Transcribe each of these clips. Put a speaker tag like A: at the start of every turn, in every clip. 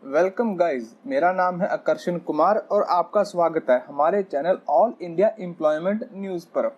A: Welcome guys, मेरा नाम है आकर्षण कुमार और आपका स्वागत है हमारे channel all India employment news पर।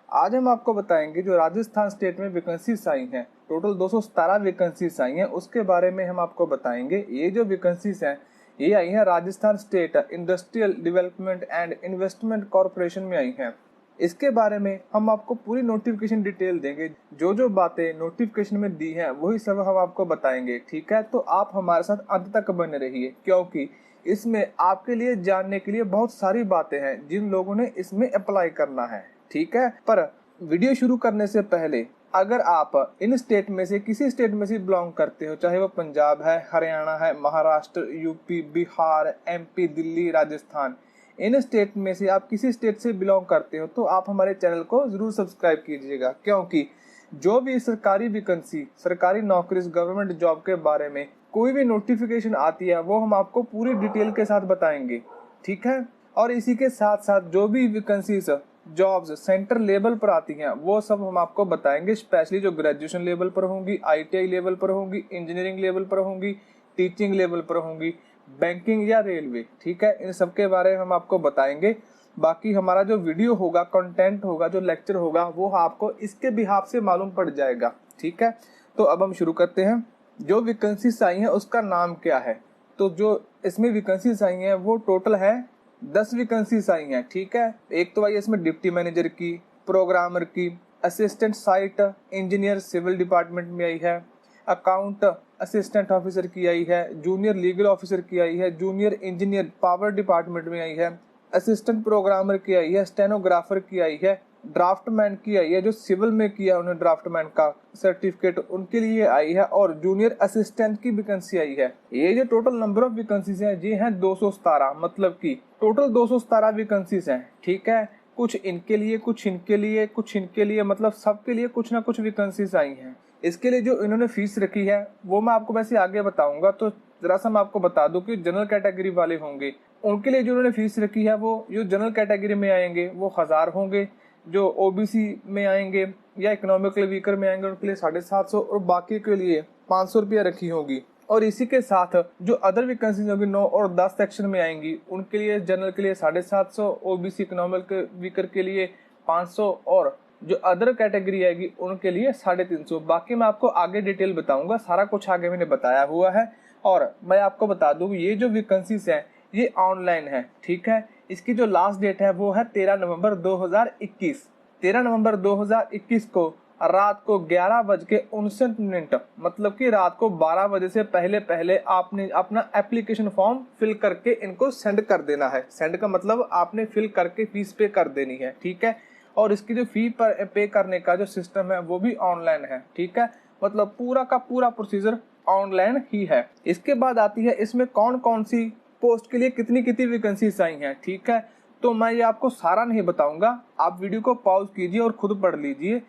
A: आज हम आपको बताएंगे जो राजस्थान स्टेट में वैकेंसीज आई हैं, टोटल 217 वैकेंसीज आई हैं, उसके बारे में हम आपको बताएंगे। ये जो वैकेंसीज हैं ये आई हैं Rajasthan state industrial development and investment corporation में आई हैं। इसके बारे में हम आपको पूरी नोटिफिकेशन डिटेल देंगे। जो बातें नोटिफिकेशन में दी हैं वही सब हम आपको बताएंगे। ठीक है, तो आप हमारे साथ अंत तक बने रहिए क्योंकि इसमें आपके लिए जानने के लिए बहुत सारी बातें हैं जिन लोगों ने इसमें अप्लाई करना है। ठीक है, पर वीडियो शुरू करने से पहले अगर आप इन स्टेट में से किसी स्टेट में से बिलोंग करते हो, चाहे वो पंजाब है, हरियाणा है, महाराष्ट्र, यूपी, बिहार, एमपी, दिल्ली, राजस्थान, इन स्टेट में से आप किसी स्टेट से बिलोंग करते हो तो आप हमारे चैनल को जरूर सब्सक्राइब कीजिएगा क्योंकि जो भी सरकारी वैकेंसी, सरकारी नौकरी, गवर्नमेंट जॉब के बारे में कोई भी नोटिफिकेशन आती है वो हम आपको पूरी डिटेल के साथ बताएंगे। ठीक है, और इसी के साथ साथ जो भी वैकेंसीज जॉब्स सेंटर लेवल पर आती हैं वो सब हम आपको बताएंगे, स्पेशली जो ग्रेजुएशन लेवल पर होंगी, ITI लेवल पर होंगी, इंजीनियरिंग लेवल पर होंगी, टीचिंग लेवल पर होंगी, बैंकिंग या रेलवे। ठीक है, इन सब के बारे में हम आपको बताएंगे। बाकी हमारा जो वीडियो होगा, कंटेंट होगा, जो लेक्चर होगा वो आपको इसके बिहाफ से मालूम पड़ जाएगा। ठीक है, तो अब हम शुरू करते हैं। जो वैकेंसीज आई हैं उसका नाम क्या है, तो जो इसमें वैकेंसीज आई हैं वो टोटल है 10 वैकेंसीज आई हैं। ठीक है, एक तो आई इसमें डिप्टी मैनेजर की, प्रोग्रामर की, assistant site engineer civil department में आई है, अकाउंट असिस्टेंट ऑफिसर की आई है, जूनियर लीगल ऑफिसर की आई है, जूनियर इंजीनियर पावर डिपार्टमेंट में आई है, असिस्टेंट प्रोग्रामर की आई है, स्टेनोग्राफर की आई है, ड्राफ्टमैन की आई है, जो सिविल में किया उन्हें ड्राफ्टमैन का सर्टिफिकेट उनके लिए आई है, और जूनियर असिस्टेंट की वैकेंसी आई है। ये जो टोटल नंबर ऑफ वैकेंसीज है ये है 217, मतलब की टोटल 217 वैकेंसीज है। ठीक है, कुछ इनके लिए, कुछ इनके लिए, कुछ इनके लिए, मतलब सबके लिए कुछ ना कुछ वैकेंसीज आई हैं। इसके लिए जो इन्होंने फीस रखी है वो मैं आपको वैसे आगे बताऊंगा, तो जरा सा मैं आपको बता दूं कि जनरल कैटेगरी वाले होंगे उनके लिए जो उन्होंने फीस रखी है वो जो जनरल कैटेगरी में आएंगे वो 1000 होंगे, जो OBC में आएंगे या इकोनॉमिकली वीकर में आएंगे उनके लिए 750 और बाकी के लिए 500 रुपया रखी होगी। और इसी के साथ जो अदर वैकेंसीज होगी 9 और 10 सेक्शन में आएंगी उनके लिए जनरल के लिए 750, OBC इकोनॉमिक वीकर के लिए 500 और जो अदर कैटेगरी आएगी उनके लिए 350। बाकी मैं आपको आगे डिटेल बताऊंगा, सारा कुछ आगे मैंने बताया हुआ है। और मैं आपको बता दूं ये जो वैकेंसीज है ये ऑनलाइन है। ठीक है, इसकी जो लास्ट डेट है वो है 13 नवंबर 2021। 13 नवंबर 2021 को रात को 11:59, मतलब कि रात को 12 बजे से पहले पहले आपने अपना एप्लीकेशन फॉर्म फिल करके इनको सेंड कर देना है। सेंड का मतलब आपने फिल करके फीस पे कर देनी है। ठीक है, और इसकी जो फी पर पे करने का जो सिस्टम है वो भी ऑनलाइन है। ठीक है, मतलब पूरा का पूरा प्रोसीजर ऑनलाइन ही है। इसके बाद आती है इसमें कौन कौन सी पोस्ट के लिए कितनी कितनी वैकेंसीज आई हैं। ठीक है, तो मैं ये आपको सारा नहीं बताऊंगा, आप वीडियो को पॉज कीजिए और खुद पढ़ लीजिए।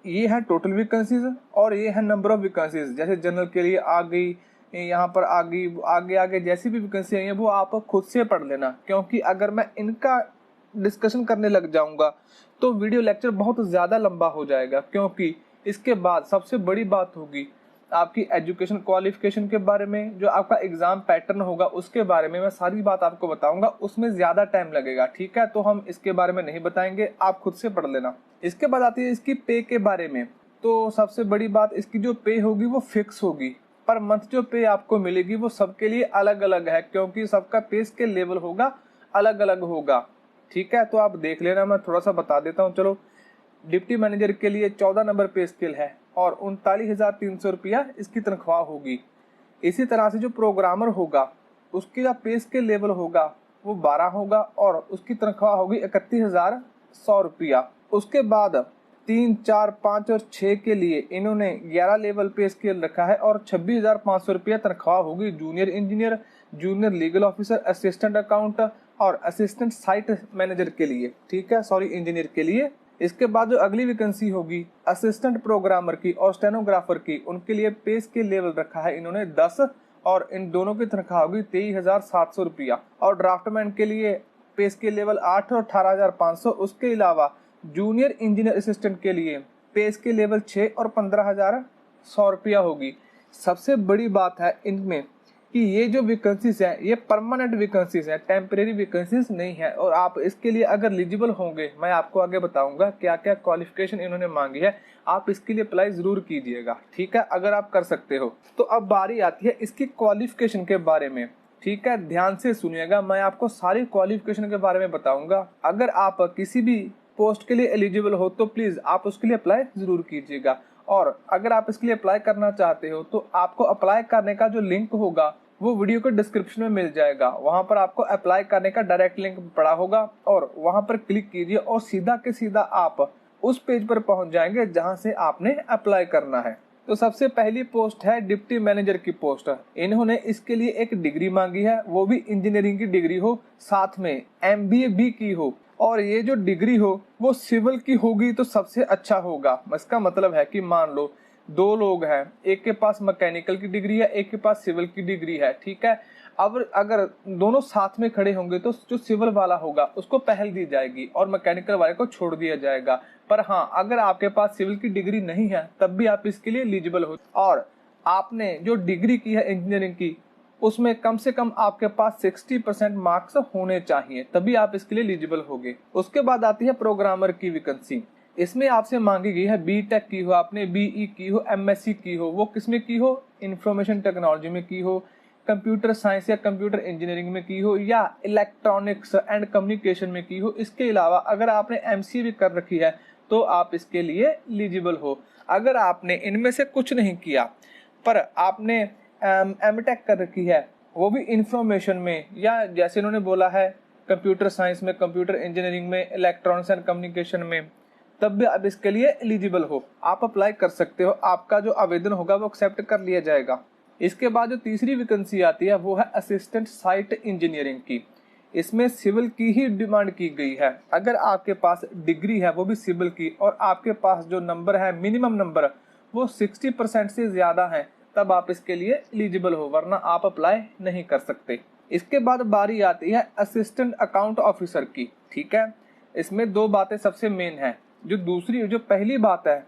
A: ये है टोटल वैकेंसीज और ये है नंबर ऑफ वैकेंसीज। जैसे जनरल के लिए आ गई, यहाँ पर आ गई, आगे आगे जैसी भी वैकेंसी आई है वो आप खुद से पढ़ लेना, क्योंकि अगर मैं इनका डिस्कशन करने लग जाऊंगा तो वीडियो लेक्चर बहुत ज्यादा लंबा हो जाएगा। क्योंकि इसके बाद सबसे बड़ी बात होगी आपकी एजुकेशन क्वालिफिकेशन के बारे में, जो आपका एग्जाम पैटर्न होगा उसके बारे में मैं सारी बात आपको बताऊंगा, उसमें ज्यादा टाइम लगेगा। ठीक है, तो हम इसके बारे में नहीं बताएंगे, आप खुद से पढ़ लेना। इसके बाद आती है इसकी पे के बारे में। तो सबसे बड़ी बात, इसकी जो पे होगी वो फिक्स होगी, पर मंथ जो पे आपको मिलेगी वो सबके लिए अलग अलग है, क्योंकि सबका पे स्केल लेवल होगा अलग अलग होगा। ठीक है, तो आप देख लेना, मैं थोड़ा सा बता देता हूँ। चलो, डिप्टी मैनेजर के लिए 14 नंबर पे स्केल है और 39,300 रुपया इसकी तनख्वाह होगी। इसी तरह से जो प्रोग्रामर होगा उसकी जो पे स्केल लेवल होगा वो 12 होगा और उसकी तनख्वाह होगी 31,100 रुपया। उसके बाद 3, 4, 5 और 6 के लिए इन्होंने 11 लेवल पे स्केल रखा है और 26,500 रुपया तनख्वाह होगी junior engineer, junior legal officer, assistant account और असिस्टेंट साइट मैनेजर के लिए। ठीक है, सॉरी, इंजीनियर के लिए। इसके बाद जो अगली वैकेंसी होगी असिस्टेंट प्रोग्रामर की और स्टेनोग्राफर की, उनके लिए पे स्केल लेवल रखा है इन्होंने 10 और इन दोनों की तनख्वाह होगी 23,700 रुपया। और ड्राफ्टमैन के लिए पे स्केल लेवल 8 और 18,500। उसके अलावा जूनियर इंजीनियर असिस्टेंट के लिए पे स्केल लेवल 6 और 15,100 रुपया होगी। सबसे बड़ी बात है इनमें कि ये जो वैकेंसीज है ये परमानेंट वैकेंसीज है, टेम्परेरी वैकेंसीज नहीं है। और आप इसके लिए अगर एलिजिबल होंगे, मैं आपको आगे बताऊंगा क्या क्या क्वालिफिकेशन इन्होंने मांगी है, आप इसके लिए अप्लाई जरूर कीजिएगा, ठीक है, अगर आप कर सकते हो। तो अब बारी आती है इसकी क्वालिफिकेशन के बारे में, ठीक है, ध्यान से सुनिएगा, मैं आपको सारी क्वालिफिकेशन के बारे में बताऊंगा। अगर आप किसी भी पोस्ट के लिए एलिजिबल हो तो प्लीज आप उसके लिए अप्लाई जरूर कीजिएगा। और अगर आप इसके लिए अप्लाई करना चाहते हो तो आपको अप्लाई करने का जो लिंक होगा वो वीडियो के डिस्क्रिप्शन में मिल जाएगा, वहां पर आपको अप्लाई करने का डायरेक्ट लिंक पड़ा होगा और वहां पर क्लिक कीजिए और सीधा के सीधा आप उस पेज पर पहुंच जाएंगे जहां से आपने अप्लाई करना है। तो सबसे पहली पोस्ट है डिप्टी मैनेजर की पोस्ट। इन्होंने इसके लिए एक डिग्री मांगी है, वो भी इंजीनियरिंग की डिग्री हो, साथ में MBA भी की हो, और ये जो डिग्री हो वो सिविल की होगी तो सबसे अच्छा होगा। इसका मतलब है कि मान लो दो लोग हैं, एक के पास मैकेनिकल की डिग्री है, एक के पास सिविल की डिग्री है, ठीक है। अब अगर दोनों साथ में खड़े होंगे तो जो सिविल वाला होगा उसको पहल दी जाएगी और मैकेनिकल वाले को छोड़ दिया जाएगा। पर हाँ, अगर आपके पास सिविल की डिग्री नहीं है तब भी आप इसके लिए एलिजिबल हो, और आपने जो डिग्री की है इंजीनियरिंग की उसमें कम से कम आपके पास 60% मार्क्स होने चाहिए, तभी आप इसके लिए एलिजिबल होगे। उसके बाद आती है प्रोग्रामर की वैकेंसी। इसमें आपसे मांगी गई है बीटेक की हो, आपने BE की हो, MSc की हो, वो किसमें की हो, इंफॉर्मेशन टेक्नोलॉजी में की हो, कंप्यूटर साइंस या कंप्यूटर इंजीनियरिंग में की हो, या इलेक्ट्रॉनिक्स एंड कम्युनिकेशन में की हो। इसके अलावा अगर आपने MCA भी कर रखी है तो आप इसके लिए एलिजिबल हो। अगर आपने इनमें से कुछ नहीं किया पर आपने MTech कर रखी है, वो भी इंफॉर्मेशन में, या जैसे इन्होंने बोला है कंप्यूटर साइंस में, कंप्यूटर इंजीनियरिंग में, इलेक्ट्रॉनिक्स एंड कम्युनिकेशन में, तब भी आप इसके लिए एलिजिबल हो, आप अप्लाई कर सकते हो। आपका जो आवेदन होगा वो एक्सेप्ट कर लिया जाएगा। इसके बाद जो तीसरी वैकेंसी आती है वो है असिस्टेंट साइट इंजीनियरिंग की। इसमें सिविल की ही डिमांड की गई है। अगर आपके पास डिग्री है वो भी सिविल की, और आपके पास जो नंबर है मिनिमम नंबर वो 60% से ज्यादा है, तब आप इसके लिए एलिजिबल हो, वरना आप अप्लाई नहीं कर सकते। इसके बाद बारी आती है असिस्टेंट अकाउंट ऑफिसर की, ठीक है। इसमें दो बातें सबसे मेन है। जो पहली बात है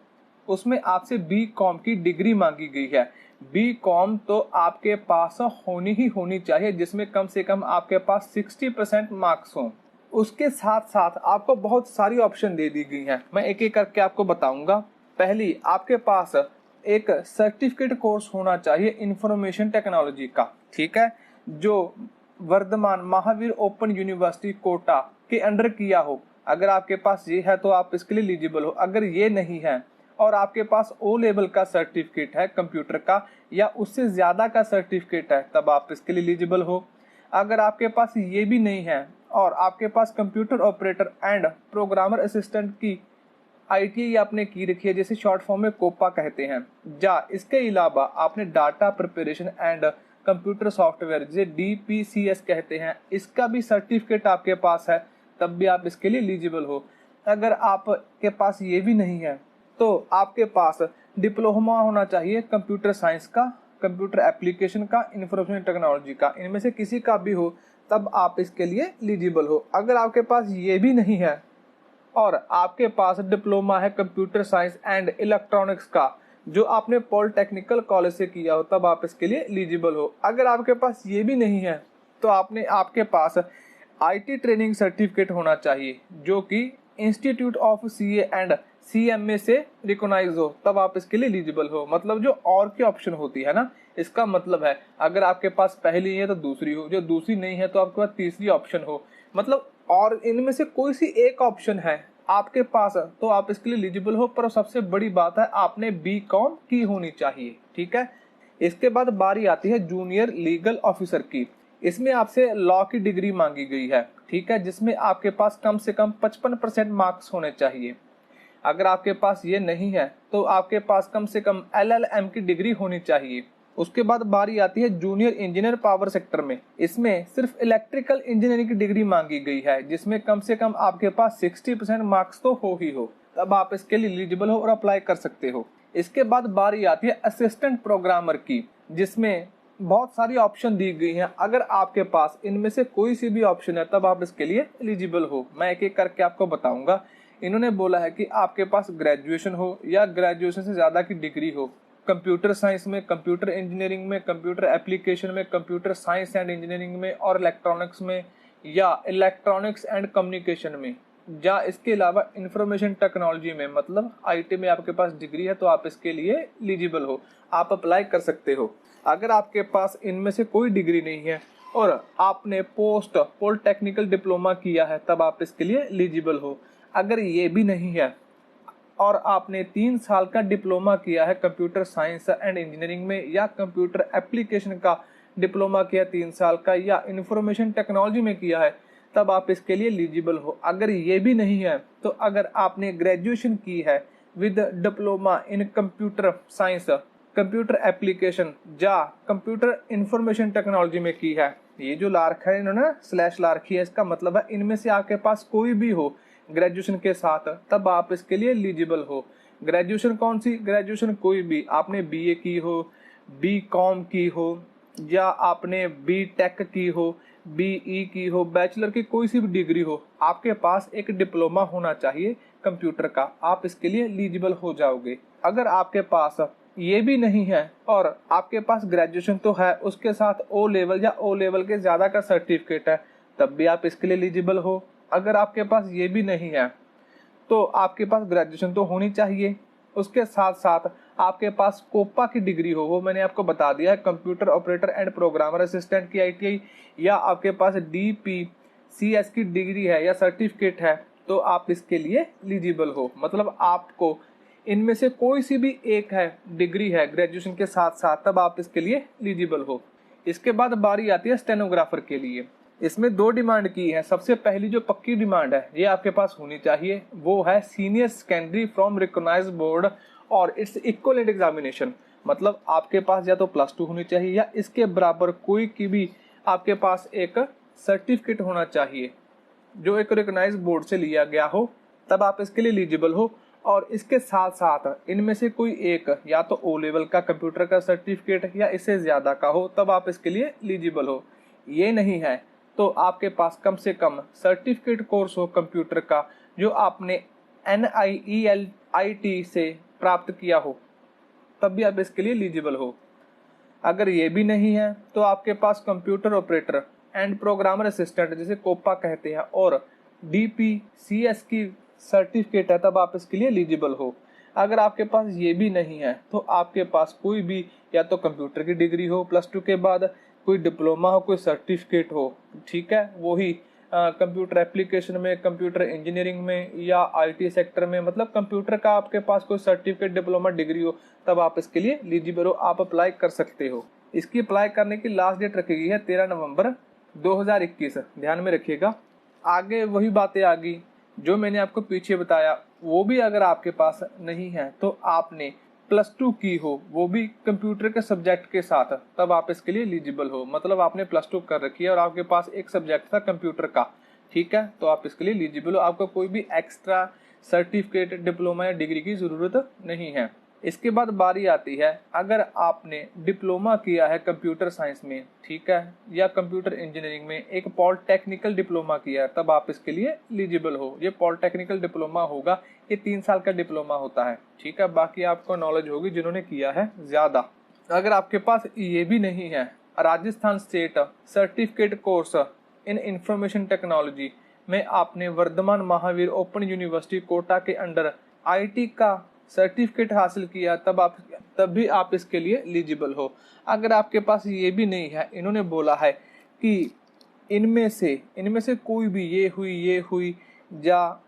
A: उसमें आपसे BCom की डिग्री मांगी गई है। BCom तो आपके पास होनी चाहिए, जिसमें कम से कम आपके पास 60% मार्क्स हों। उसके साथ साथ आपको बहुत सारी ऑप्शन दे दी गई हैं, मैं एक एक करके आपको बताऊंगा। पहली, आपके पास एक सर्टिफिकेट कोर्स होना चाहिए इंफॉर्मेशन टेक्नोलॉजी का, ठीक है, जो वर्धमान महावीर ओपन यूनिवर्सिटी कोटा के अंडर किया हो। अगर आपके पास ये है तो आप इसके लिए एलिजिबल हो। अगर ये नहीं है और आपके पास O लेवल का सर्टिफिकेट है कंप्यूटर का, या उससे ज्यादा का सर्टिफिकेट है, तब आप इसके लिए एलिजिबल हो। अगर आपके पास ये भी नहीं है और आपके पास computer operator and programmer assistant की ITI आपने की रखी है, जैसे शॉर्ट फॉर्म में कोपा कहते हैं, इसके अलावा आपने data preparation and computer software जिसे DPCS कहते हैं, इसका भी सर्टिफिकेट आपके पास है, तब भी आप इसके लिए एलिजिबल हो। अगर आपके पास ये भी नहीं है तो आपके पास डिप्लोमा होना चाहिए कंप्यूटर साइंस का, कंप्यूटर एप्लीकेशन का, इंफॉर्मेशन टेक्नोलॉजी का, इनमें से किसी का भी हो, तब आप इसके लिए एलिजिबल हो। अगर आपके पास ये भी नहीं है और आपके पास डिप्लोमा है कंप्यूटर साइंस एंड इलेक्ट्रॉनिक्स का, जो आपने पॉलिटेक्निकल कॉलेज से किया हो, तब आप इसके लिए एलिजिबल हो। अगर आपके पास ये भी नहीं है तो आपके पास IT ट्रेनिंग सर्टिफिकेट होना चाहिए, जो कि institute of CA and CMA से रिकॉग्नाइज हो, तब आप इसके लिए एलिजिबल हो। मतलब जो और की ऑप्शन होती है ना, इसका मतलब है अगर आपके पास पहली है तो दूसरी हो, जो दूसरी नहीं है तो आपके पास तीसरी ऑप्शन हो, मतलब और इनमें से कोई सी एक ऑप्शन है आपके पास तो आप इसके लिए एलिजिबल हो। पर सबसे बड़ी बात है आपने BCom की होनी चाहिए, ठीक है। इसके बाद बारी आती है जूनियर लीगल ऑफिसर की। इसमें आपसे लॉ की डिग्री मांगी गई है, ठीक है, जिसमें आपके पास कम से कम 55% मार्क्स होने चाहिए। अगर आपके पास ये नहीं है तो आपके पास कम से कम LLM की डिग्री होनी चाहिए। उसके बाद बारी आती है जूनियर इंजीनियर पावर सेक्टर में। इसमें सिर्फ इलेक्ट्रिकल इंजीनियरिंग की डिग्री मांगी गई है, जिसमें कम से कम आपके पास 60% मार्क्स तो हो ही हो, तब आप इसके लिए एलिजिबल हो और अप्लाई कर सकते हो। इसके बाद बारी आती है असिस्टेंट प्रोग्रामर की, जिसमें बहुत सारी ऑप्शन दी गई हैं। अगर आपके पास इनमें से कोई सी भी ऑप्शन है तब आप इसके लिए एलिजिबल हो। मैं एक एक करके आपको बताऊंगा। इन्होंने बोला है कि आपके पास ग्रेजुएशन हो या ग्रेजुएशन से ज्यादा की डिग्री हो, कंप्यूटर साइंस में, कंप्यूटर इंजीनियरिंग में, कंप्यूटर एप्लीकेशन में, कंप्यूटर साइंस एंड इंजीनियरिंग में और इलेक्ट्रॉनिक्स में या इलेक्ट्रॉनिक्स एंड कम्युनिकेशन में, या इसके अलावा इंफॉर्मेशन टेक्नोलॉजी में, मतलब आईटी में आपके पास डिग्री है तो आप इसके लिए एलिजिबल हो, आप अप्लाई कर सकते हो। अगर आपके पास इनमें से कोई डिग्री नहीं है और आपने पॉलिटेक्निकल डिप्लोमा किया है तब आप इसके लिए एलिजिबल हो। अगर ये भी नहीं है और आपने 3 साल का डिप्लोमा किया है कंप्यूटर साइंस एंड इंजीनियरिंग में या कंप्यूटर एप्लीकेशन का डिप्लोमा किया 3 साल का या इंफॉर्मेशन टेक्नोलॉजी में किया है तब आप इसके लिए एलिजिबल हो। अगर ये भी नहीं है तो अगर आपने ग्रेजुएशन की है with diploma in computer science, computer application या कंप्यूटर इंफॉर्मेशन टेक्नोलॉजी में की है, ये जो ला रखा है इन्होंने स्लैश ला रखी है, इसका मतलब है इनमें से आपके पास कोई भी हो ग्रेजुएशन के साथ तब आप इसके लिए एलिजिबल हो। ग्रेजुएशन कौन सी? ग्रेजुएशन कोई भी, आपने बीए की हो, बीकॉम की हो या आपने बीटेक की हो, बीई की हो, बैचलर की कोई सी भी डिग्री हो, आपके पास एक डिप्लोमा होना चाहिए कंप्यूटर का, आप इसके लिए एलिजिबल हो जाओगे। अगर आपके पास ये भी नहीं है और आपके पास ग्रेजुएशन तो है, उसके साथ ओ लेवल या ओ लेवल के ज्यादा का सर्टिफिकेट है तब भी आप इसके लिए एलिजिबल हो। अगर आपके पास ये भी नहीं है तो आपके पास ग्रेजुएशन तो होनी चाहिए, उसके साथ साथ आपके पास कोपा की डिग्री हो, वो मैंने आपको बता दिया है, computer operator and programmer assistant की आईटीआई, या आपके पास डीपीसीएस की डिग्री है या सर्टिफिकेट है तो आप इसके लिए एलिजिबल हो। मतलब आपको इनमें से कोई सी भी एक है डिग्री है ग्रेजुएशन के साथ साथ तब आप इसके लिए एलिजिबल हो। इसके बाद बारी आती है स्टेनोग्राफर के लिए। इसमें 2 डिमांड की है। सबसे पहली जो पक्की डिमांड है ये आपके पास होनी चाहिए, वो है senior secondary from recognised board और इट्स इक्विवेलेंट एग्जामिनेशन। मतलब आपके पास या तो +2 होनी चाहिए या इसके बराबर कोई की भी आपके पास एक सर्टिफिकेट होना चाहिए जो एक रिकॉग्नाइज्ड बोर्ड से लिया गया हो, तब आप इसके लिए एलिजिबल हो। और इसके साथ साथ इनमें से कोई एक या तो ओ लेवल का कंप्यूटर का सर्टिफिकेट या इससे ज्यादा का हो तब आप इसके लिए एलिजिबल हो। ये नहीं है तो आपके पास कम से कम सर्टिफिकेट कोर्स हो कंप्यूटर का जो आपने NIELIT से प्राप्त किया हो तब भी आप इसके लिए एलिजिबल हो। अगर ये भी नहीं है तो आपके पास computer operator and programmer assistant जिसे कोपा कहते हैं और DPCS की सर्टिफिकेट है तब आप इसके लिए एलिजिबल हो। अगर आपके पास ये भी नहीं है तो आपके पास कोई भी या तो कंप्यूटर की डिग्री हो +2 के बाद, कोई डिप्लोमा हो, कोई सर्टिफिकेट हो, ठीक है, वही कंप्यूटर एप्लीकेशन में, कंप्यूटर इंजीनियरिंग में या IT सेक्टर में, मतलब कंप्यूटर का आपके पास कोई सर्टिफिकेट, डिप्लोमा, डिग्री हो तब आप इसके लिए एलिजिबल हो, आप अप्लाई कर सकते हो। इसकी अप्लाई करने की लास्ट डेट रखी गई है 13 नवंबर 2021, ध्यान में रखिएगा। आगे वही बातें आ गई जो मैंने आपको पीछे बताया, वो भी अगर आपके पास नहीं है तो आपने +2 की हो, वो भी कंप्यूटर के सब्जेक्ट के साथ, तब आप इसके लिए एलिजिबल हो। मतलब आपने +2 कर रखी है और आपके पास एक सब्जेक्ट था कंप्यूटर का, ठीक है, तो आप इसके लिए एलिजिबल हो। आपको कोई भी एक्स्ट्रा सर्टिफिकेट, डिप्लोमा या डिग्री की जरूरत नहीं है। इसके बाद बारी आती है अगर आपने डिप्लोमा किया है कंप्यूटर साइंस में, ठीक है, या कंप्यूटर इंजीनियरिंग में एक पॉलिटेक्निकल डिप्लोमा किया है तब आप इसके लिए एलिजिबल हो। ये पॉलिटेक्निकल डिप्लोमा होगा, ये 3 साल का डिप्लोमा होता है, ठीक है, बाकी आपको नॉलेज होगी जिन्होंने किया है ज्यादा। अगर आपके पास ये भी नहीं है, Rajasthan state certificate course in information technology में आपने वर्धमान महावीर ओपन यूनिवर्सिटी कोटा के अंडर IT का सर्टिफिकेट हासिल किया तब भी आप इसके लिए एलिजिबल हो। अगर आपके पास ये भी नहीं है, इन्होंने बोला है कि इनमें से कोई भी ये हुई या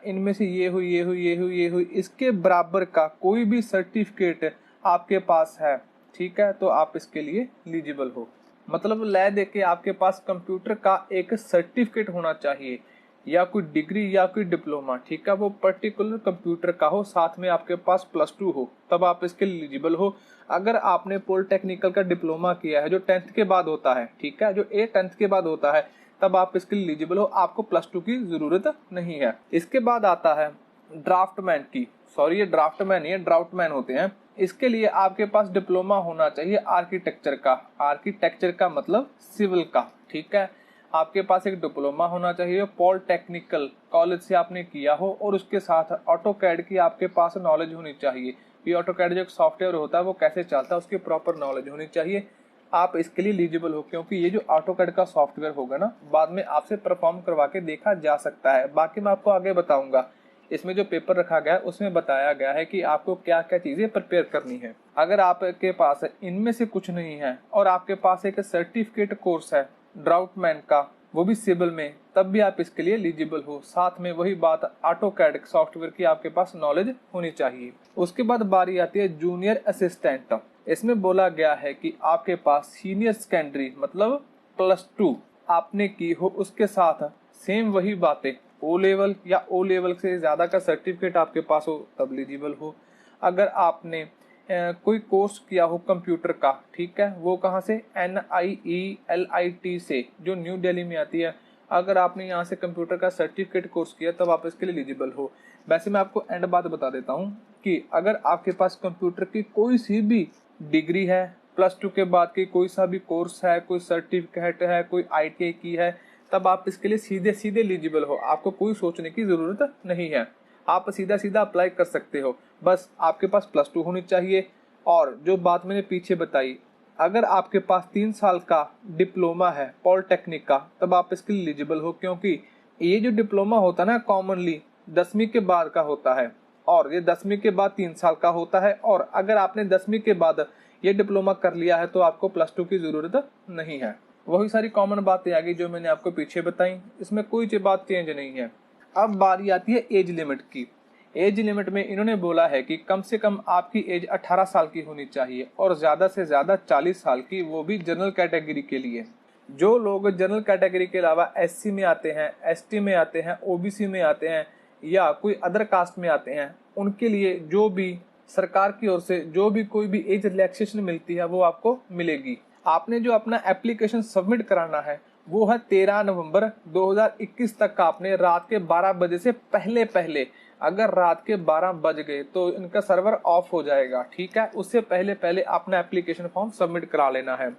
A: इनमें से ये हुई इसके बराबर का कोई भी सर्टिफिकेट आपके पास है, ठीक है, तो आप इसके लिए एलिजिबल हो। मतलब ले दे के आपके पास कंप्यूटर का एक सर्टिफिकेट होना चाहिए या कोई डिग्री या कोई डिप्लोमा, ठीक है, वो पर्टिकुलर कंप्यूटर का हो, साथ में आपके पास +2 हो, तब आप इसके लिए एलिजिबल हो। अगर आपने पॉलिटेक्निकल का डिप्लोमा किया है जो 10th के बाद होता है, ठीक है, जो 10th के बाद होता है तब आप इसके लिए एलिजिबल हो, आपको +2 की जरूरत नहीं है। इसके बाद आता है ड्राफ्टमैन की, सॉरी ये ड्राफ्टमैन नहीं है, ड्राफ्टमैन होते हैं। इसके लिए आपके पास डिप्लोमा होना चाहिए आर्किटेक्चर का मतलब सिविल का, ठीक है, आपके पास एक डिप्लोमा होना चाहिए, पॉलिटेक्निकल कॉलेज से आपने किया हो और उसके साथ ऑटोकैड की आपके पास नॉलेज होनी चाहिए। कि ऑटोकैड जो एक सॉफ्टवेयर होता है वो कैसे चलता है, उसकी प्रॉपर नॉलेज होनी चाहिए। आप इसके लिए एलिजिबल हो, क्योंकि ये जो ऑटोकैड का सॉफ्टवेयर होगा ना, बाद में आपसे परफॉर्म करवा के देखा जा सकता है। बाकी मैं आपको आगे बताऊंगा। इसमें जो पेपर रखा गया है उसमें बताया गया है कि आपको क्या क्या चीजें प्रिपेयर करनी है। अगर आपके पास इनमें से कुछ नहीं है और आपके पास एक सर्टिफिकेट कोर्स है ड्राउटमैन का, वो भी सिविल में, तब भी आप इसके लिए एलिजिबल हो। साथ में वही बात, ऑटोकैड सॉफ्टवेयर की आपके पास नॉलेज होनी चाहिए। उसके बाद बारी आती है जूनियर असिस्टेंट। इसमें बोला गया है कि आपके पास सीनियर सेकेंडरी मतलब +2 आपने की हो, उसके साथ सेम वही बातें ओ लेवल या ओ लेवल से ज्यादा का सर्टिफिकेट आपके पास हो तब एलिजिबल हो। अगर आपने कोई कोर्स किया हो कंप्यूटर का, ठीक है, वो कहाँ से, NIELIT से, जो न्यू दिल्ली में आती है। अगर आपने यहाँ से कंप्यूटर का सर्टिफिकेट कोर्स किया तब आप इसके लिए एलिजिबल हो। वैसे मैं आपको एंड बात बता देता हूँ कि अगर आपके पास कंप्यूटर की कोई सी भी डिग्री है, +2 के बाद की कोई सा भी कोर्स है, कोई सर्टिफिकेट है, कोई ITI की है, तब आप इसके लिए सीधे सीधे एलिजिबल हो। आपको कोई सोचने की जरूरत नहीं है, आप सीधा सीधा अप्लाई कर सकते हो। बस आपके पास +2 होनी चाहिए। और जो बात मैंने पीछे बताई, अगर आपके पास 3 साल का डिप्लोमा है पॉलिटेक्निक का, तब आप इसके लिए एलिजिबल हो, क्योंकि ये जो डिप्लोमा होता है ना, कॉमनली 10वीं के बाद का होता है और ये 10वीं के बाद 3 साल का होता है। और अगर आपने 10वीं के बाद ये डिप्लोमा कर लिया है तो आपको +2 की जरूरत नहीं है। वही सारी कॉमन बातें आ गई जो मैंने आपको पीछे बताई, इसमें कोई बात चेंज नहीं है। अब बारी आती है एज लिमिट की। एज लिमिट में इन्होंने बोला है कि कम से कम आपकी एज 18 साल की होनी चाहिए और ज्यादा से ज्यादा 40 साल की, वो भी जनरल कैटेगरी के लिए। जो लोग जनरल कैटेगरी के अलावा SC में आते हैं, ST में आते हैं, OBC में आते हैं या कोई अदर कास्ट में आते हैं, उनके लिए जो भी सरकार की ओर से जो भी कोई भी एज रिलैक्सेशन मिलती है वो आपको मिलेगी। आपने जो अपना एप्लीकेशन सबमिट कराना है वो है 13 नवंबर 2021 तक का। आपने रात के 12 बजे से पहले पहले, अगर रात के 12 बज गए तो इनका सर्वर ऑफ हो जाएगा, ठीक है। उससे पहले पहले अपना एप्लीकेशन फॉर्म सबमिट करा लेना है।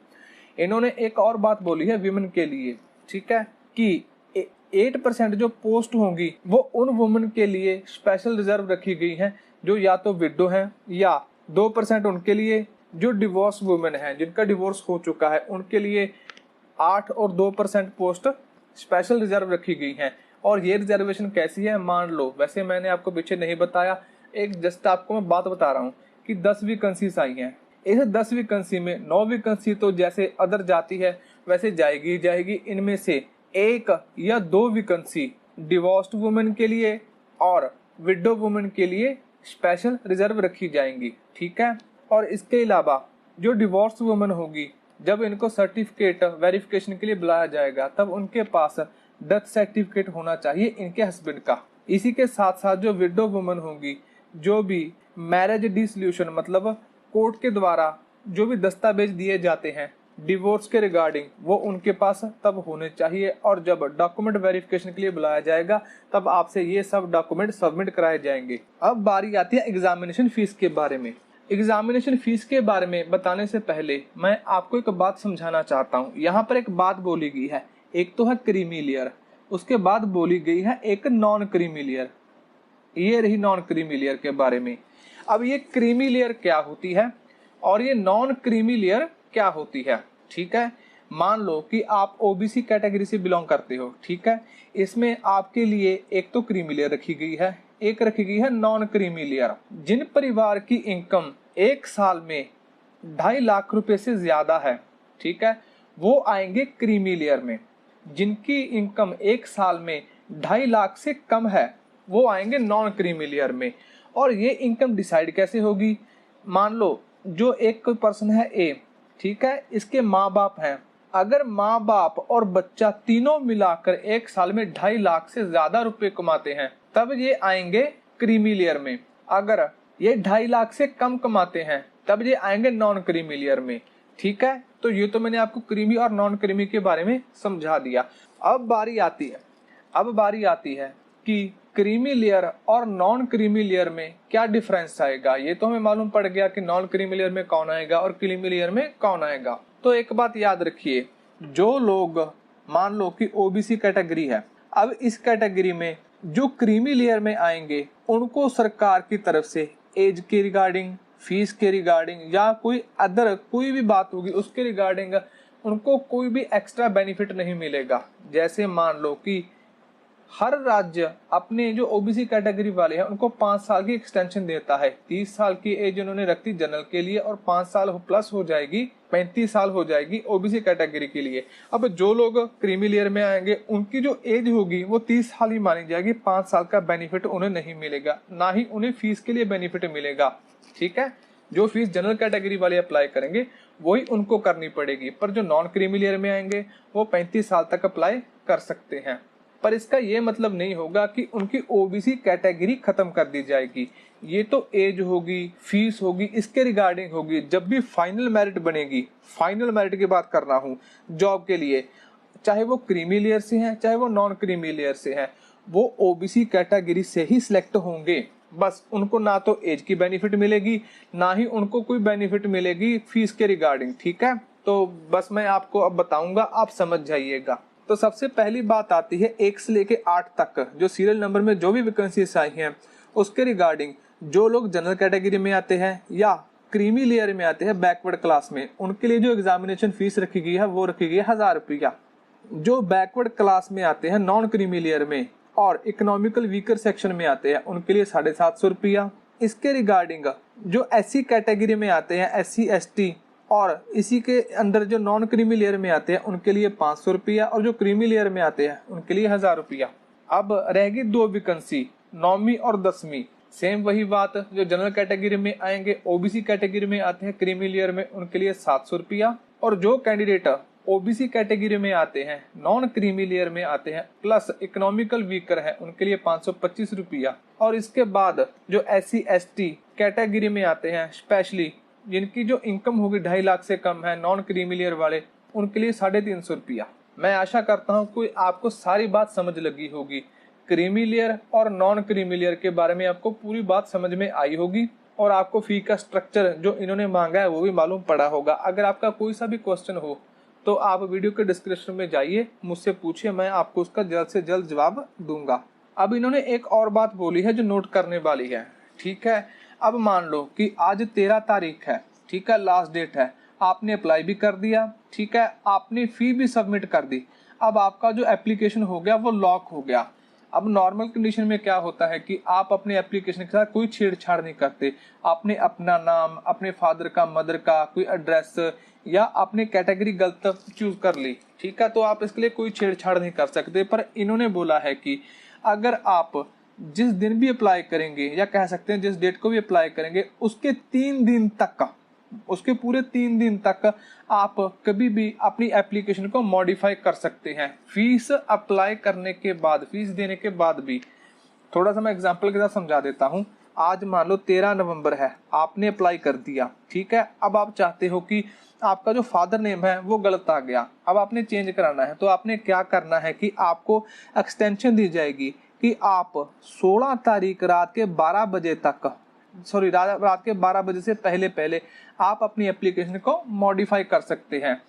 A: इन्होंने एक और बात बोली है विमेन के लिए, ठीक है, कि 8% जो पोस्ट होंगी वो उन वुमेन के लिए स्पेशल रिजर्व रखी गई है जो या तो विडो हैं, या 2% उनके लिए जो डिवोर्स वुमेन है, जिनका डिवोर्स हो चुका है, उनके लिए 8 और 2% पोस्ट स्पेशल रिजर्व रखी गई हैं। और ये रिजर्वेशन कैसी है, मान लो, वैसे मैंने आपको पीछे नहीं बताया, एक जस्ट आपको मैं बात बता रहा हूँ कि 10 वैकेंसीज आई हैं। इस 10 वैकेंसी में 9 वैकेंसी तो जैसे अदर जाती है वैसे जाएगी। इनमें से 1 या 2 वैकेंसी डिवोर्स्ड वुमेन के लिए और विडो वुमेन के लिए स्पेशल रिजर्व रखी जाएंगी, ठीक है। और इसके अलावा जो डिवोर्स वुमेन होगी, जब इनको सर्टिफिकेट वेरिफिकेशन के लिए बुलाया जाएगा तब उनके पास डेथ सर्टिफिकेट होना चाहिए इनके हस्बैंड का। इसी के साथ साथ जो विडो वुमेन होगी, जो भी मैरिज डिसोल्यूशन मतलब कोर्ट के द्वारा जो भी दस्तावेज दिए जाते हैं डिवोर्स के रिगार्डिंग, वो उनके पास तब होने चाहिए। और जब डॉक्यूमेंट वेरिफिकेशन के लिए बुलाया जाएगा तब आपसे ये सब डॉक्यूमेंट सबमिट कराए जाएंगे। अब बारी आती है एग्जामिनेशन फीस के बारे में। एग्जामिनेशन फीस के बारे में बताने से पहले मैं आपको एक बात समझाना चाहता हूँ। यहाँ पर एक बात बोली गई है, एक तो है क्रीमी लेयर, उसके बाद बोली गई है एक नॉन क्रीमी लेयर। ये रही नॉन क्रीमी लेयर के बारे में। अब ये क्रीमी लेयर क्या होती है और ये नॉन क्रीमी लेयर क्या होती है, ठीक है। मान लो कि आप OBC कैटेगरी से बिलोंग करते हो, ठीक है। इसमें आपके लिए एक तो क्रीमी लेयर रखी गई है, एक रखी गई है नॉन क्रीमी लेयर। जिन परिवार की इनकम एक साल में 2.5 लाख रुपए से ज्यादा है, ठीक है, वो आएंगे क्रीमी लेयर में। जिनकी इनकम एक साल में 2.5 लाख से कम है वो आएंगे नॉन क्रीमी लेयर में। और ये इनकम डिसाइड कैसे होगी, मान लो जो एक पर्सन है A, ठीक है, इसके माँ बाप हैं। अगर माँ बाप और बच्चा तीनों मिलाकर एक साल में 2.5 लाख से ज्यादा रुपए कमाते हैं तब ये आएंगे क्रीमी लेयर में। अगर ये 2.5 लाख से कम कमाते हैं तब ये आएंगे नॉन क्रीमी लेयर में, ठीक है। तो ये तो मैंने आपको क्रीमी और नॉन क्रीमी के बारे में समझा दिया। अब बारी आती है कि क्रीमी लेयर और नॉन क्रीमी लेयर में क्या डिफरेंस आएगा। ये तो हमें मालूम पड़ गया कि नॉन क्रीमी लेयर में कौन आएगा और क्रीमी लेयर में कौन आएगा। तो एक बात याद रखिए, जो लोग मान लो कि OBC कैटेगरी है, अब इस कैटेगरी में जो क्रीमी लेयर में आएंगे उनको सरकार की तरफ से एज के रिगार्डिंग, फीस के रिगार्डिंग या कोई अदर कोई भी बात होगी उसके रिगार्डिंग उनको कोई भी एक्स्ट्रा बेनिफिट नहीं मिलेगा। जैसे मान लो कि हर राज्य अपने जो ओबीसी कैटेगरी वाले हैं उनको 5 साल की एक्सटेंशन देता है। 30 साल की एज उन्होंने रखी जनरल के लिए और 5 साल प्लस हो जाएगी, 35 साल हो जाएगी ओबीसी कैटेगरी के लिए। अब जो लोग क्रीमी लेयर में आएंगे उनकी जो एज होगी वो 30 साल ही मानी जाएगी। 5 साल का बेनिफिट उन्हें नहीं मिलेगा, ना ही उन्हें फीस के लिए बेनिफिट मिलेगा। ठीक है, जो फीस जनरल कैटेगरी वाले अप्लाई करेंगे वही उनको करनी पड़ेगी, पर जो नॉन क्रीमी लेयर में आएंगे वो 35 साल तक अप्लाई कर सकते हैं। पर इसका ये मतलब नहीं होगा कि उनकी ओबीसी कैटेगरी खत्म कर दी जाएगी। ये तो एज होगी, फीस होगी, इसके रिगार्डिंग होगी। जब भी फाइनल मेरिट बनेगी, फाइनल मेरिट की बात कर रहा हूँ जॉब के लिए, चाहे वो क्रीमी लेयर से हैं चाहे वो नॉन क्रीमी लेयर से हैं, वो ओबीसी कैटेगरी से ही सिलेक्ट होंगे। बस उनको ना तो एज की बेनिफिट मिलेगी, ना ही उनको कोई बेनिफिट मिलेगी फीस के रिगार्डिंग। ठीक है, तो बस मैं आपको अब बताऊंगा, आप समझ जाइएगा। तो सबसे पहली बात आती है 1 से लेके 8 तक जो सीरियल नंबर में जो भी वैकेंसीज आई हैं उसके रिगार्डिंग जो लोग जनरल कैटेगरी में आते हैं या क्रीमी लेयर में आते हैं बैकवर्ड क्लास में, उनके लिए जो एग्जामिनेशन फीस रखी गई है वो रखी गई है 1000 रुपया। जो बैकवर्ड क्लास में आते हैं नॉन क्रीमी लेयर में और इकोनॉमिकल वीकर सेक्शन में आते हैं उनके लिए 750 रुपया। इसके रिगार्डिंग जो SC कैटेगरी में आते हैं, SC ST और इसी के अंदर जो नॉन क्रीमी लेयर में आते हैं उनके लिए 500 रुपया और जो क्रीमी लेयर में आते हैं उनके लिए 1000 रुपया। अब रहेगी 2 वैकेंसी, 9वीं और 10वीं। सेम वही बात, जो जनरल कैटेगरी में आएंगे, ओबीसी कैटेगरी में आते हैं क्रीमी लेयर में, उनके लिए 700 रुपया। और जो कैंडिडेट ओबीसी कैटेगरी में आते हैं, नॉन क्रीमी लेयर में आते हैं प्लस इकोनॉमिकल वीकर है, उनके लिए 525 रुपया। और इसके बाद जो SC ST कैटेगरी में आते हैं, स्पेशली जिनकी जो इनकम होगी 2.5 लाख से कम है, नॉन क्रीमी लेयर वाले, उनके लिए 350 रुपया। मैं आशा करता हूँ कि आपको सारी बात समझ लगी होगी। क्रीमी लेयर और नॉन क्रीमी लेयर के बारे में आपको पूरी बात समझ में आई होगी और आपको फी का स्ट्रक्चर जो इन्होंने मांगा है वो भी मालूम पड़ा होगा। अगर आपका कोई सा भी क्वेश्चन हो तो आप वीडियो के डिस्क्रिप्शन में जाइए, मुझसे पूछिए, मैं आपको उसका जल्द से जल्द जवाब दूंगा। अब इन्होंने एक और बात बोली है जो नोट करने वाली है। ठीक है, अब मान लो कि आज 13 तारीख है, ठीक है, लास्ट डेट है, आपने अप्लाई भी कर दिया, ठीक है, आपने फी भी सबमिट कर दी। अब आपका जो एप्लीकेशन हो गया वो लॉक हो गया। अब नॉर्मल कंडीशन में क्या होता है कि आप अपने एप्लीकेशन के साथ कोई छेड़छाड़ नहीं करते। आपने अपना नाम, अपने फादर का, मदर का कोई एड्रेस या आपने कैटेगरी गलत चूज कर ली, ठीक है, तो आप इसके लिए कोई छेड़छाड़ नहीं कर सकते। पर इन्होंने बोला है कि अगर आप जिस दिन भी अप्लाई करेंगे या कह सकते हैं जिस डेट को भी अप्लाई करेंगे उसके 3 दिन तक, उसके पूरे 3 दिन तक आप कभी भी अपनी एप्लीकेशन को मॉडिफाई कर सकते हैं। फीस अप्लाई करने के बाद, फीस देने के बाद भी, थोड़ा सा मैं एग्जांपल के साथ समझा देता हूं। आज मान लो 13 नवंबर है, आपने अप्लाई कर दिया, ठीक है। अब आप चाहते हो कि आपका जो फादर नेम है वो गलत आ गया, अब आपने चेंज कराना है, तो आपने क्या करना है कि आपको एक्सटेंशन दी जाएगी कि आप 16 तारीख रात के 12 बजे तक, सॉरी रात के 12 बजे से पहले पहले आप अपनी एप्लीकेशन को मॉडिफाई कर सकते हैं।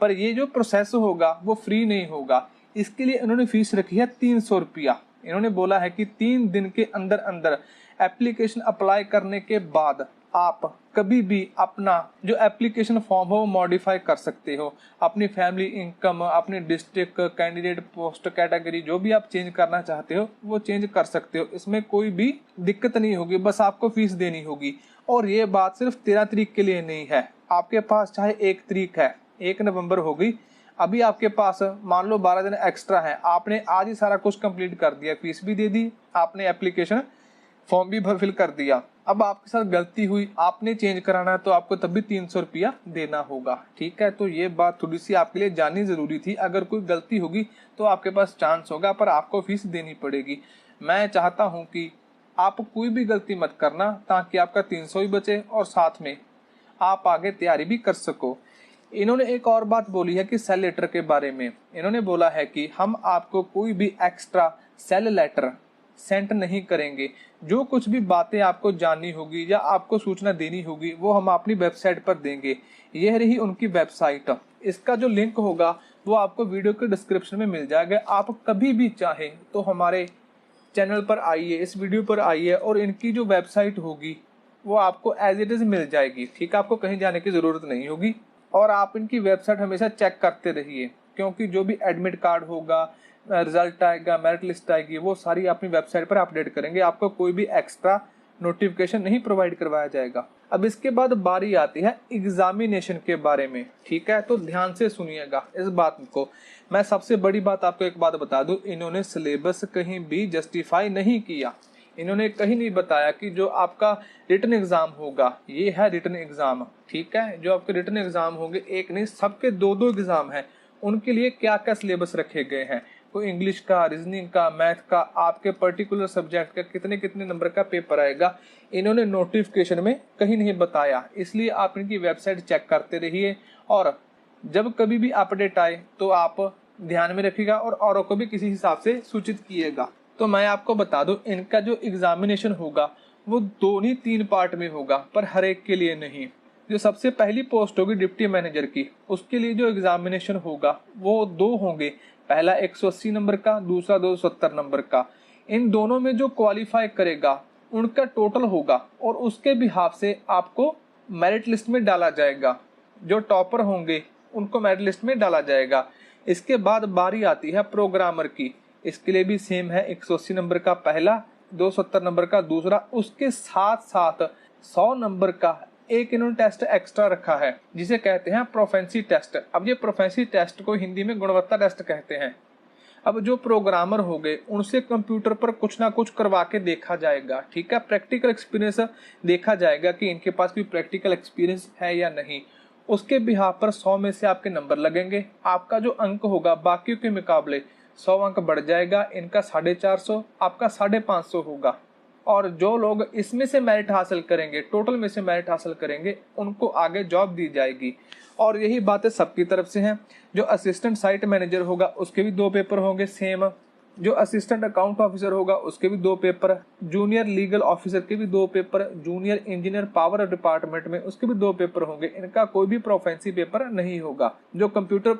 A: पर ये जो प्रोसेस होगा वो फ्री नहीं होगा, इसके लिए इन्होंने फीस रखी है 300 रुपया। इन्होंने बोला है कि 3 दिन के अंदर अंदर एप्लीकेशन अप्लाई करने के बाद आप कभी भी अपना जो एप्लीकेशन फॉर्म हो मॉडिफाई कर सकते हो। अपनी फैमिली इनकम, अपनी डिस्ट्रिक्ट, कैंडिडेट पोस्ट कैटेगरी जो भी आप चेंज करना चाहते हो वो चेंज कर सकते हो। इसमें कोई भी दिक्कत नहीं होगी, बस आपको फीस देनी होगी। और ये बात सिर्फ 13 तारीख के लिए नहीं है, आपके पास चाहे 1 तारीख है, 1 नवंबर हो गई, अभी आपके पास मान लो 12 दिन एक्स्ट्रा है, आपने आज ही सारा कुछ कंप्लीट कर दिया, फीस भी दे दी, आपने एप्लीकेशन फॉर्म भी फिल कर दिया। अब आपके साथ गलती हुई, आपने चेंज कराना है तो आपको तब भी 300 रुपया देना होगा, ठीक है। तो ये बात थोड़ी सी आपके लिए जाननी जरूरी थी। अगर कोई गलती होगी तो आपके पास चांस होगा, पर आपको फीस देनी पड़ेगी। मैं चाहता हूं कि आप कोई भी गलती मत करना ताकि आपका 300 ही बचे और साथ में आप आगे तैयारी भी कर सको। इन्होंने एक और बात बोली है कि सेल लेटर के बारे में। इन्होंने बोला है कि हम आपको कोई भी एक्स्ट्रा सेल लेटर सेंड नहीं करेंगे। जो कुछ भी बातें आपको जाननी होगी या आपको सूचना देनी होगी वो हम अपनी वेबसाइट पर देंगे। यह रही उनकी वेबसाइट, इसका जो लिंक होगा वो आपको वीडियो के डिस्क्रिप्शन में मिल जाएगा। आप कभी भी चाहे तो हमारे चैनल पर आइए, इस वीडियो पर आइए और इनकी जो वेबसाइट होगी वो आपको एज इट इज मिल जाएगी। ठीक है, आपको कहीं जाने की जरूरत नहीं होगी। और आप इनकी वेबसाइट हमेशा चेक करते रहिए, क्योंकि जो भी एडमिट कार्ड होगा, रिजल्ट आएगा, मेरिट लिस्ट आएगी, वो सारी अपनी वेबसाइट पर अपडेट करेंगे। आपको कोई भी एक्स्ट्रा नोटिफिकेशन नहीं प्रोवाइड करवाया जाएगा। अब इसके बाद बारी आती है एग्जामिनेशन के बारे में। ठीक है, तो ध्यान से सुनिएगा इस बात को। मैं सबसे बड़ी बात आपको एक बात बता दूं, इन्होंने सिलेबस कहीं भी जस्टिफाई नहीं किया। इन्होंने कहीं नहीं बताया कि जो आपका रिटन एग्जाम होगा, ये है रिटन एग्जाम। ठीक है, जो आपके रिटन एग्जाम होंगे, एक नहीं सबके दो एग्जाम है, उनके लिए क्या क्या सिलेबस रखे गए हैं। कोई इंग्लिश का, रीजनिंग का, मैथ का, आपके पर्टिकुलर सब्जेक्ट का कितने कितने नंबर का पेपर आएगा, इन्होंने नोटिफिकेशन में कहीं नहीं बताया। इसलिए आप इनकी वेबसाइट चेक करते रहिए, और जब कभी भी अपडेट आए तो आप ध्यान में रखिएगा और औरों को भी किसी हिसाब से सूचित कीजिएगा। तो मैं आपको बता दूं, इनका जो एग्जामिनेशन होगा वो 2 नहीं 3 पार्ट में होगा, पर हर एक के लिए नहीं। जो सबसे पहली पोस्ट होगी डिप्टी मैनेजर की, उसके लिए जो एग्जामिनेशन होगा वो 2 होंगे। पहला 180 नंबर का, दूसरा 270 नंबर का। इन दोनों में जो क्वालिफाई करेगा उनका टोटल होगा, और उसके बिहाफ से आपको मेरिट लिस्ट में डाला जाएगा। जो टॉपर होंगे उनको मेरिट लिस्ट में डाला जाएगा। इसके बाद बारी आती है प्रोग्रामर की। इसके लिए भी सेम है, 180 नंबर का पहला, 270 नंबर का दूसरा। उसके साथ साथ 100 नंबर का एक इन्होंने टेस्ट एक्स्ट्रा रखा है, जिसे कहते हैं प्रोफेंसी टेस्ट। अब ये प्रोफेंसी टेस्ट को हिंदी में गुणवत्ता टेस्ट कहते हैं। अब जो प्रोग्रामर हो गए उनसे कंप्यूटर पर कुछ ना कुछ करवा के देखा जाएगा। ठीक है, प्रैक्टिकल एक्सपीरियंस देखा जाएगा कि इनके पास कोई प्रैक्टिकल एक्सपीरियंस है या नहीं। उसके बिहाफ पर 100 में से आपके नंबर लगेंगे। आपका जो अंक होगा बाकियों के मुकाबले 100 अंक बढ़ जाएगा। इनका 450, आपका 550 होगा। और जो लोग इसमें से मेरिट हासिल करेंगे, टोटल में से मेरिट हासिल करेंगे, उनको आगे जॉब दी जाएगी। और यही बातें सबकी तरफ से हैं। जो असिस्टेंट साइट मैनेजर होगा उसके भी 2 पेपर होंगे सेम। जो असिस्टेंट अकाउंट ऑफिसर होगा उसके भी 2 पेपर, जूनियर लीगल ऑफिसर के भी 2 paper, junior engineer power department में उसके भी 2 पेपर होंगे। इनका कोई भी प्रोफेंसी पेपर नहीं होगा। जो कंप्यूटर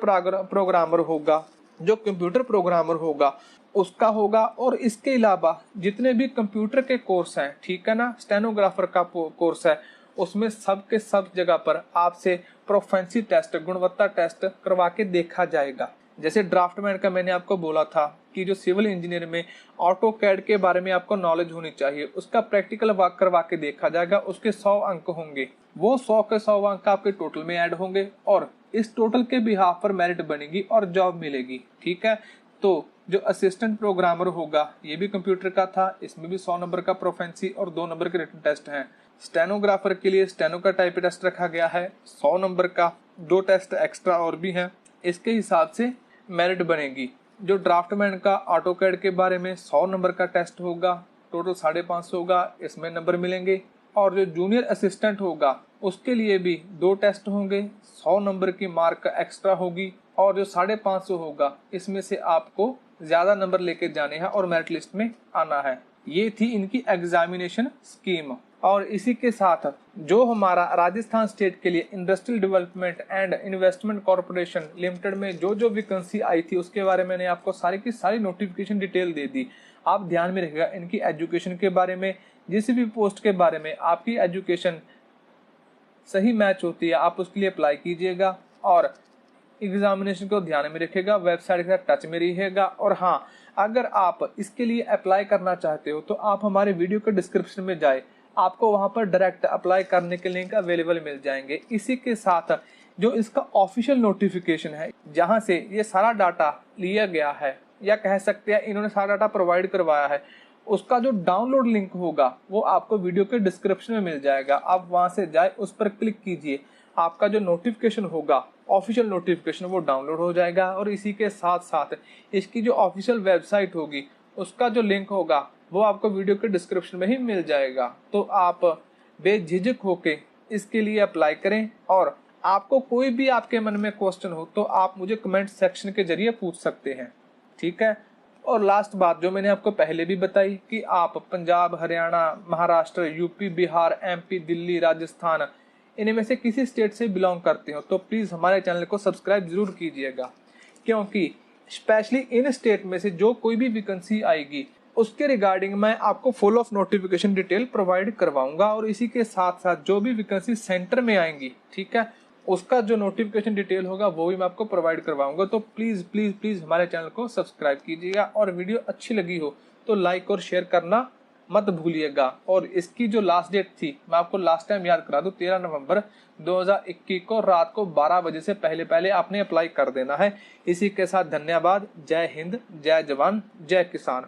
A: प्रोग्रामर होगा उसका होगा। और इसके अलावा जितने भी कंप्यूटर के कोर्स हैं, ठीक है ना, स्टेनोग्राफर का कोर्स है, उसमें सब के सब जगह पर आपसे प्रोफेंसी टेस्ट, गुणवत्ता टेस्ट करवा के देखा जाएगा। जैसे ड्राफ्टमैन का मैंने आपको बोला था कि जो सिविल इंजीनियर में ऑटो कैड के बारे में आपको नॉलेज होनी चाहिए, उसका प्रैक्टिकल वर्क करवा के देखा जाएगा। उसके 100 अंक होंगे, वो 100 के 100 अंक आपके टोटल में ऐड होंगे, और इस टोटल के बिहाफ पर मेरिट बनेगी और जॉब मिलेगी। ठीक है, तो जो असिस्टेंट प्रोग्रामर होगा ये भी कंप्यूटर का था, इसमें भी 100 नंबर का प्रोफेंसी और 2 नंबर के रिटन टेस्ट हैं। स्टेनोग्राफर के लिए स्टेनो का टाइप टेस्ट रखा गया है 100 नंबर का, 2 टेस्ट एक्स्ट्रा और भी हैं। इसके हिसाब से मेरिट बनेगी। जो ड्राफ्टमैन का ऑटो कैड के बारे में 100 नंबर का टेस्ट होगा, टोटल 550 होगा, इसमें नंबर मिलेंगे। और जो जूनियर असिस्टेंट होगा उसके लिए भी 2 टेस्ट होंगे, 100 नंबर की मार्क एक्स्ट्रा होगी, और जो 550 होगा इसमें से आपको ज्यादा नंबर लेके जाने हैं और मेरिट लिस्ट में आना है। ये थी इनकी एग्जामिनेशन स्कीम। और इसी के साथ जो हमारा राजस्थान स्टेट के लिए industrial development and investment corporation limited में जो वैकेंसी आई थी उसके बारे में मैंने आपको सारी की सारी नोटिफिकेशन डिटेल दे दी। आप ध्यान में रखिएगा इनकी एजुकेशन के बारे में, जिस भी पोस्ट के बारे में आपकी एजुकेशन सही मैच होती है आप उसके लिए अप्लाई कीजिएगा। और एग्जामिनेशन को ध्यान में रखिएगा, वेबसाइट के साथ टच में रहिएगा। और हाँ, अगर आप इसके लिए अप्लाई करना चाहते हो तो आप हमारे वीडियो के डिस्क्रिप्शन में जाए, आपको वहां पर डायरेक्ट अप्लाई करने के लिंक अवेलेबल मिल जाएंगे। इसी के साथ जो इसका ऑफिशियल नोटिफिकेशन है, जहां से ये सारा डाटा लिया गया है, या कह सकते हैं इन्होंने सारा डाटा प्रोवाइड करवाया है, उसका जो डाउनलोड लिंक होगा वो आपको वीडियो के डिस्क्रिप्शन में मिल जाएगा। आप वहां से जाए, उस पर क्लिक कीजिए, आपका जो नोटिफिकेशन होगा ऑफिशियल नोटिफिकेशन वो डाउनलोड हो जाएगा। और इसी के साथ साथ इसकी जो ऑफिशियल वेबसाइट होगी उसका जो लिंक होगा वो आपको वीडियो के डिस्क्रिप्शन में ही मिल जाएगा। तो आप बेझिझक होके इसके लिए अप्लाई करें। और आपको कोई भी आपके मन में क्वेश्चन हो तो आप मुझे कमेंट सेक्शन के जरिए पूछ सकते हैं। ठीक है, और लास्ट बात जो मैंने आपको पहले भी बताई कि आप पंजाब, हरियाणा, महाराष्ट्र, यूपी, बिहार, एमपी, दिल्ली, राजस्थान, इनमें से किसी स्टेट से बिलोंग करते हो तो प्लीज हमारे चैनल को सब्सक्राइब जरूर कीजिएगा, क्योंकि स्पेशली इन स्टेट में से जो कोई भी वैकेंसी आएगी उसके रिगार्डिंग मैं आपको full of notification detail provide करवाऊंगा। और इसी के साथ साथ जो भी वैकेंसी सेंटर में आएंगी, ठीक है, उसका जो नोटिफिकेशन डिटेल होगा वो भी मैं आपको प्रोवाइड करवाऊंगा। तो प्लीज प्लीज प्लीज हमारे चैनल को सब्सक्राइब कीजिएगा, और वीडियो अच्छी लगी हो तो लाइक और शेयर करना मत भूलिएगा। और इसकी जो लास्ट डेट थी, मैं आपको लास्ट टाइम याद करा दूं, 13 नवंबर 2021 को रात को 12 बजे से पहले पहले आपने अप्लाई कर देना है। इसी के साथ धन्यवाद। जय हिंद, जय जवान, जय किसान।